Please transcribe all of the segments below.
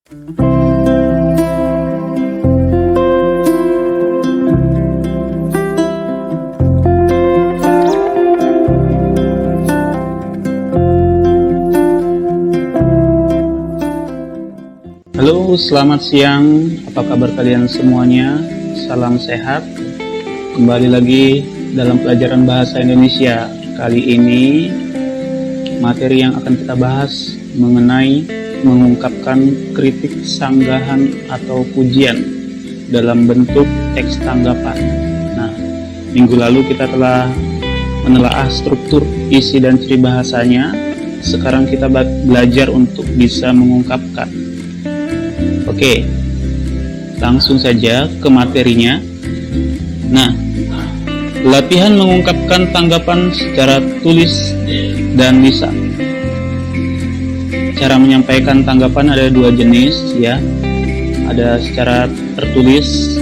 Halo, selamat siang. Apa kabar kalian semuanya? Salam sehat. Kembali lagi dalam pelajaran bahasa Indonesia. Kali ini materi yang akan kita bahas mengenai mengungkapkan kritik, sanggahan, atau pujian dalam bentuk teks tanggapan. Nah, minggu lalu kita telah menelaah struktur, isi, dan ciri bahasanya. Sekarang kita belajar untuk bisa mengungkapkan. Oke, langsung saja ke materinya. Nah, latihan mengungkapkan tanggapan secara tulis dan lisan. Cara menyampaikan tanggapan ada dua jenis ya. Ada secara tertulis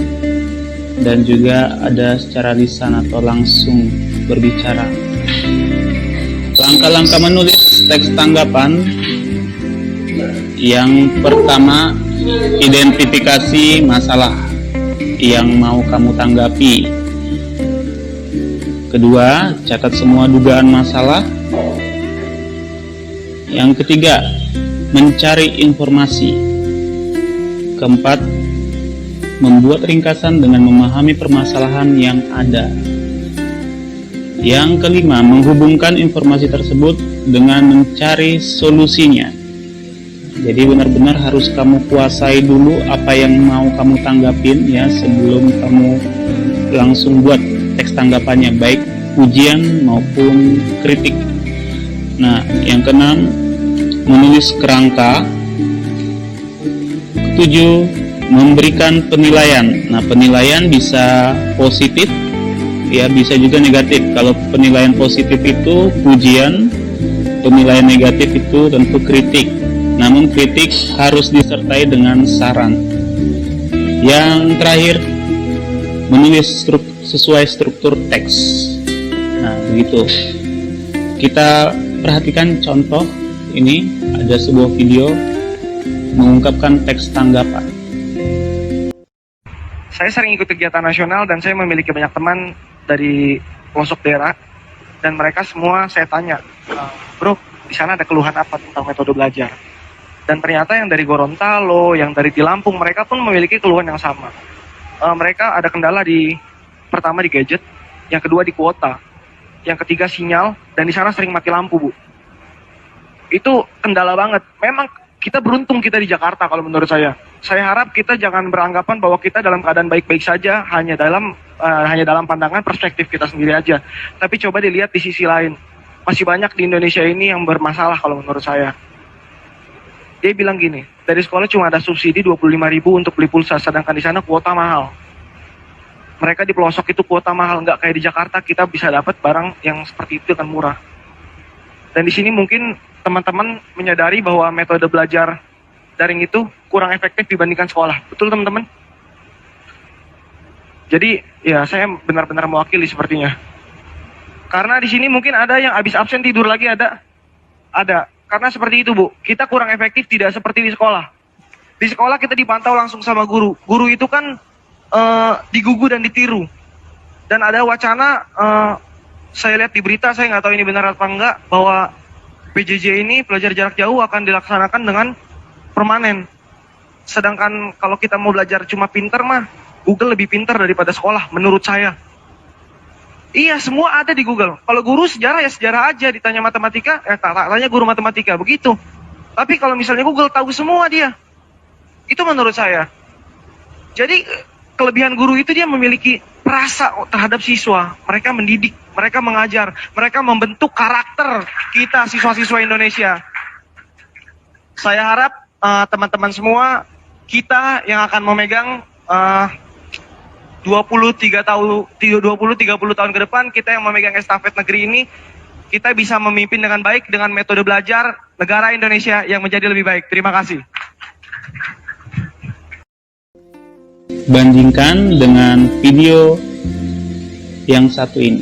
dan juga ada secara lisan atau langsung berbicara. Langkah-langkah menulis teks tanggapan. Yang pertama, identifikasi masalah yang mau kamu tanggapi. Kedua, catat semua dugaan masalah. Yang ketiga, mencari informasi. Keempat, membuat ringkasan dengan memahami permasalahan yang ada. Yang kelima, menghubungkan informasi tersebut dengan mencari solusinya. Jadi benar-benar harus kamu kuasai dulu apa yang mau kamu tanggapin ya sebelum kamu langsung buat teks tanggapannya, baik pujian maupun kritik. Nah, yang keenam, menulis kerangka. Ketujuh, memberikan penilaian. Nah, penilaian bisa positif ya, bisa juga negatif. Kalau penilaian positif itu pujian, penilaian negatif itu tentu kritik. Namun kritik harus disertai dengan saran. Yang terakhir, menulis sesuai struktur teks. Nah, begitu. Kita perhatikan contoh ini, ada sebuah video mengungkapkan teks tanggapan. Saya sering ikut kegiatan nasional dan saya memiliki banyak teman dari pelosok daerah, dan mereka semua saya tanya, bro, di sana ada keluhan apa tentang metode belajar? Dan ternyata yang dari Gorontalo, yang dari Lampung, mereka pun memiliki keluhan yang sama. Mereka ada kendala pertama di gadget, yang kedua di kuota, yang ketiga sinyal, dan di sana sering mati lampu, Bu. Itu kendala banget. Memang kita beruntung kita di Jakarta kalau menurut saya. Saya harap kita jangan beranggapan bahwa kita dalam keadaan baik-baik saja, hanya dalam pandangan perspektif kita sendiri aja. Tapi coba dilihat di sisi lain. Masih banyak di Indonesia ini yang bermasalah kalau menurut saya. Dia bilang gini, dari sekolah cuma ada subsidi 25.000 untuk beli pulsa, sedangkan di sana kuota mahal. Mereka di pelosok itu kuota mahal, nggak kayak di Jakarta kita bisa dapat barang yang seperti itu dengan murah. Dan di sini mungkin teman-teman menyadari bahwa metode belajar daring itu kurang efektif dibandingkan sekolah. Betul teman-teman? Jadi ya saya benar-benar mewakili sepertinya. Karena di sini mungkin ada yang habis absen tidur lagi, ada. Karena seperti itu, Bu, kita kurang efektif, tidak seperti di sekolah. Di sekolah kita dipantau langsung sama guru. Guru itu kan digugu dan ditiru. Dan ada wacana, saya lihat di berita, saya nggak tahu ini benar atau enggak, bahwa PJJ ini, pelajar jarak jauh, akan dilaksanakan dengan permanen. Sedangkan kalau kita mau belajar cuma pinter mah, Google lebih pintar daripada sekolah, menurut saya. Iya, semua ada di Google. Kalau guru sejarah ya sejarah aja, ditanya matematika, tanya guru matematika, begitu. Tapi kalau misalnya Google tahu semua dia. Itu menurut saya. Jadi kelebihan guru itu dia memiliki rasa terhadap siswa. Mereka mendidik, mereka mengajar, mereka membentuk karakter kita siswa-siswa Indonesia. Saya harap teman-teman semua, kita yang akan memegang 20-30 tahun ke depan, kita yang memegang estafet negeri ini, kita bisa memimpin dengan baik dengan metode belajar negara Indonesia yang menjadi lebih baik. Terima kasih. Bandingkan dengan video yang satu ini.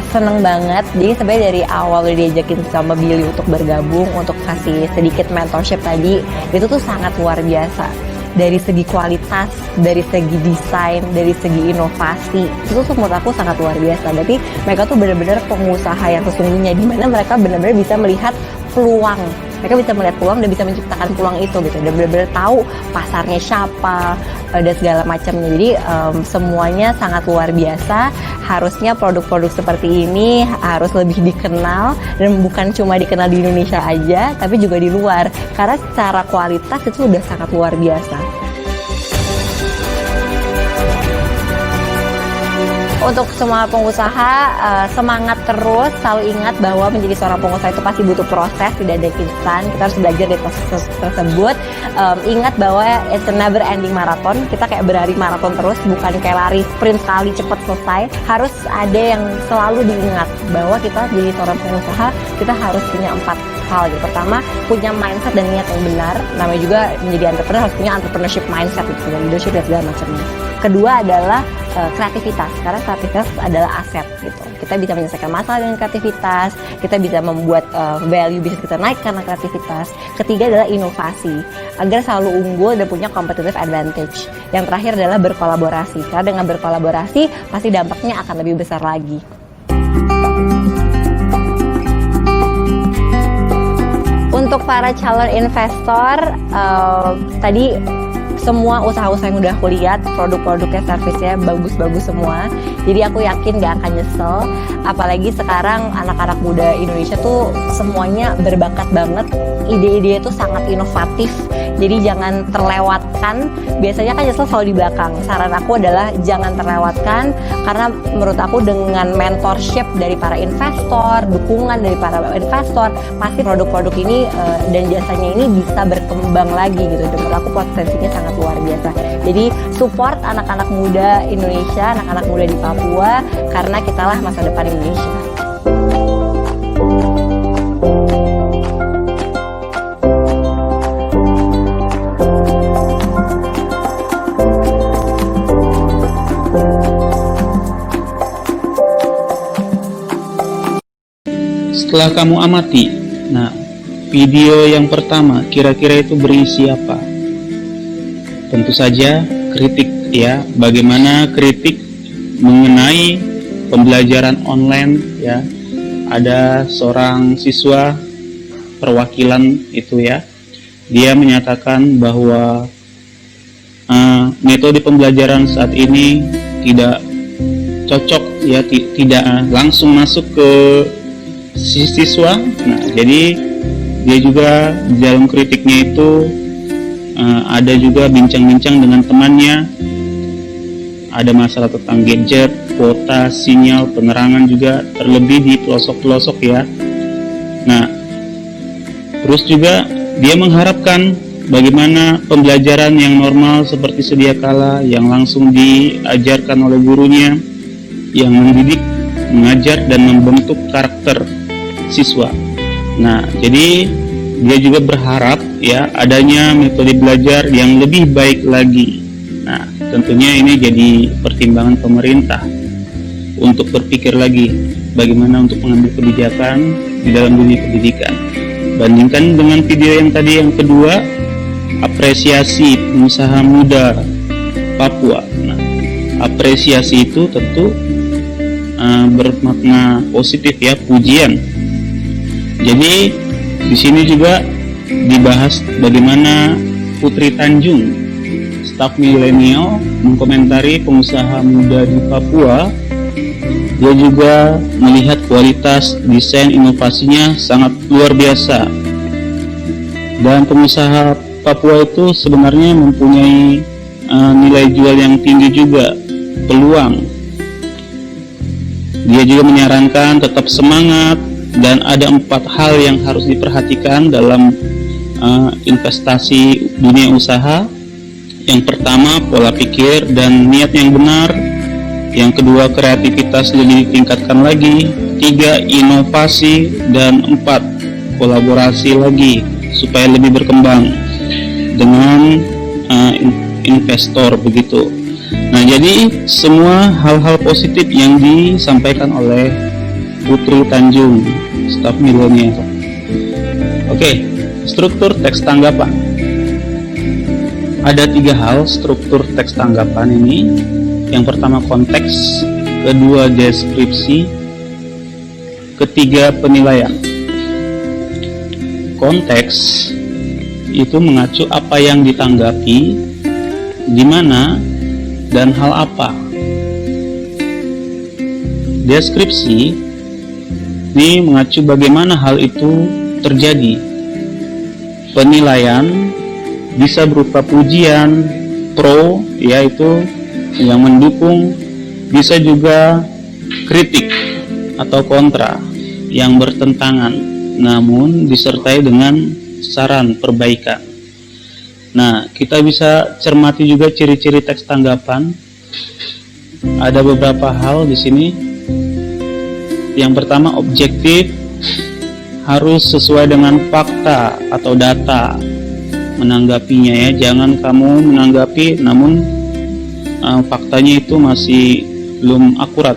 seneng banget. Jadi sebenarnya dari awal udah diajakin sama Billy untuk bergabung, untuk kasih sedikit mentorship tadi, itu tuh sangat luar biasa. Dari segi kualitas, dari segi desain, dari segi inovasi, itu tuh menurut aku sangat luar biasa. Berarti mereka tuh benar-benar pengusaha yang sesungguhnya, di mana mereka benar-benar bisa melihat peluang. Mereka bisa melihat peluang dan bisa menciptakan peluang itu gitu. Dan benar-benar tahu pasarnya siapa dan segala macamnya. Jadi semuanya sangat luar biasa. Harusnya produk-produk seperti ini harus lebih dikenal, dan bukan cuma dikenal di Indonesia aja, tapi juga di luar. Karena secara kualitas itu sudah sangat luar biasa. Untuk semua pengusaha, semangat terus, selalu ingat bahwa menjadi seorang pengusaha itu pasti butuh proses, tidak ada instan. Kita harus belajar dari proses tersebut. Ingat bahwa it's a never ending marathon. Kita kayak berlari maraton terus, bukan kayak lari sprint sekali cepat selesai. Harus ada yang selalu diingat bahwa kita jadi seorang pengusaha, kita harus punya 4 hal gitu. Pertama, punya mindset dan niat yang benar. Namanya juga menjadi entrepreneur harus punya entrepreneurship mindset gitu, punya leadership dan segala macamnya. Kedua adalah kreativitas, karena kreativitas adalah aset gitu. Kita bisa menyelesaikan masalah dengan kreativitas, kita bisa membuat value bisnis kita naik karena kreativitas. Ketiga adalah inovasi, agar selalu unggul dan punya competitive advantage. Yang terakhir adalah berkolaborasi, karena dengan berkolaborasi pasti dampaknya akan lebih besar lagi. Untuk para calon investor, tadi semua usaha-usaha yang udah aku lihat, produk-produknya, servisnya bagus-bagus semua. Jadi aku yakin gak akan nyesel. Apalagi sekarang anak-anak muda Indonesia tuh semuanya berbakat banget. Ide-ide itu sangat inovatif. Jadi jangan terlewatkan. Biasanya kan nyesel selalu di belakang. Saran aku adalah jangan terlewatkan. Karena menurut aku dengan mentorship dari para investor, dukungan dari para investor, pasti produk-produk ini dan jasanya ini bisa berkembang lagi gitu. Dan menurut aku potensinya sangat luar biasa. Jadi support anak-anak muda Indonesia, anak-anak muda di Papua, karena kitalah masa depan Indonesia. Setelah kamu amati, nah video yang pertama kira-kira itu berisi apa? Tentu saja kritik ya, bagaimana kritik mengenai pembelajaran online ya. Ada seorang siswa perwakilan itu ya, dia menyatakan bahwa metode pembelajaran saat ini tidak cocok ya, tidak langsung masuk ke siswa. Nah, jadi dia juga dalam kritiknya itu ada juga bincang-bincang dengan temannya. Ada masalah tentang gadget, kuota, sinyal, penerangan juga, terlebih di pelosok-pelosok ya. Nah, terus juga dia mengharapkan bagaimana pembelajaran yang normal seperti sedia kala, yang langsung diajarkan oleh gurunya, yang mendidik, mengajar, dan membentuk karakter siswa. Nah, jadi dia juga berharap ya adanya metode belajar yang lebih baik lagi. Nah, tentunya ini jadi pertimbangan pemerintah untuk berpikir lagi bagaimana untuk mengambil kebijakan di dalam dunia pendidikan. Bandingkan dengan video yang tadi yang kedua, apresiasi pengusaha muda Papua. Nah, apresiasi itu tentu bermakna positif ya, pujian. Jadi di sini juga dibahas bagaimana Putri Tanjung, staf milenial, mengkomentari pengusaha muda di Papua. Dia juga melihat kualitas desain inovasinya sangat luar biasa. Dan pengusaha Papua itu sebenarnya mempunyai nilai jual yang tinggi juga, peluang. Dia juga menyarankan tetap semangat, dan ada 4 hal yang harus diperhatikan dalam investasi dunia usaha. Yang pertama, pola pikir dan niat yang benar. Yang kedua, kreativitas lebih ditingkatkan lagi. 3, inovasi. Dan 4, kolaborasi lagi supaya lebih berkembang dengan investor begitu. Nah, jadi semua hal-hal positif yang disampaikan oleh Putri Tanjung, staf milenial. Oke, struktur teks tanggapan. Ada 3 hal struktur teks tanggapan ini. Yang pertama konteks, kedua deskripsi, ketiga penilaian. Konteks itu mengacu apa yang ditanggapi, di mana, dan hal apa. Deskripsi ini mengacu bagaimana hal itu terjadi. Penilaian bisa berupa pujian, pro, yaitu yang mendukung, bisa juga kritik atau kontra yang bertentangan, namun disertai dengan saran perbaikan. Nah, kita bisa cermati juga ciri-ciri teks tanggapan. Ada beberapa hal di sini. Yang pertama, objektif, harus sesuai dengan fakta atau data menanggapinya ya. Jangan kamu menanggapi namun faktanya itu masih belum akurat.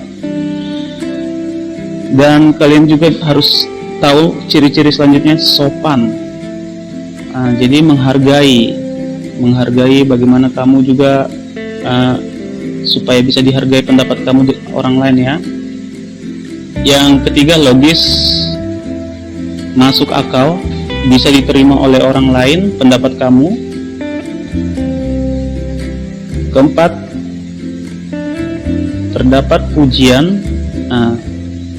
Dan kalian juga harus tahu ciri-ciri selanjutnya, sopan. Jadi menghargai bagaimana kamu juga supaya bisa dihargai pendapat kamu orang lain ya. Yang ketiga, logis, masuk akal, bisa diterima oleh orang lain pendapat kamu. Keempat, terdapat pujian.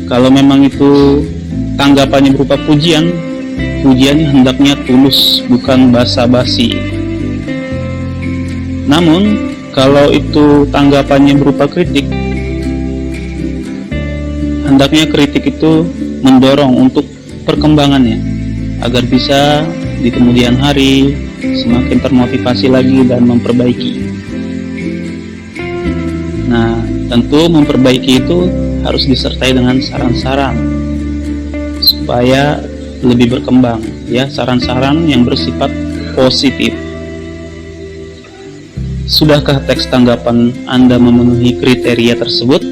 Kalau memang itu tanggapannya berupa pujian hendaknya tulus, bukan basa-basi. Namun kalau itu tanggapannya berupa kritik, hendaknya kritik itu mendorong untuk perkembangannya agar bisa di kemudian hari semakin termotivasi lagi dan memperbaiki. Nah, tentu memperbaiki itu harus disertai dengan saran-saran supaya lebih berkembang ya, saran-saran yang bersifat positif. Sudahkah teks tanggapan Anda memenuhi kriteria tersebut?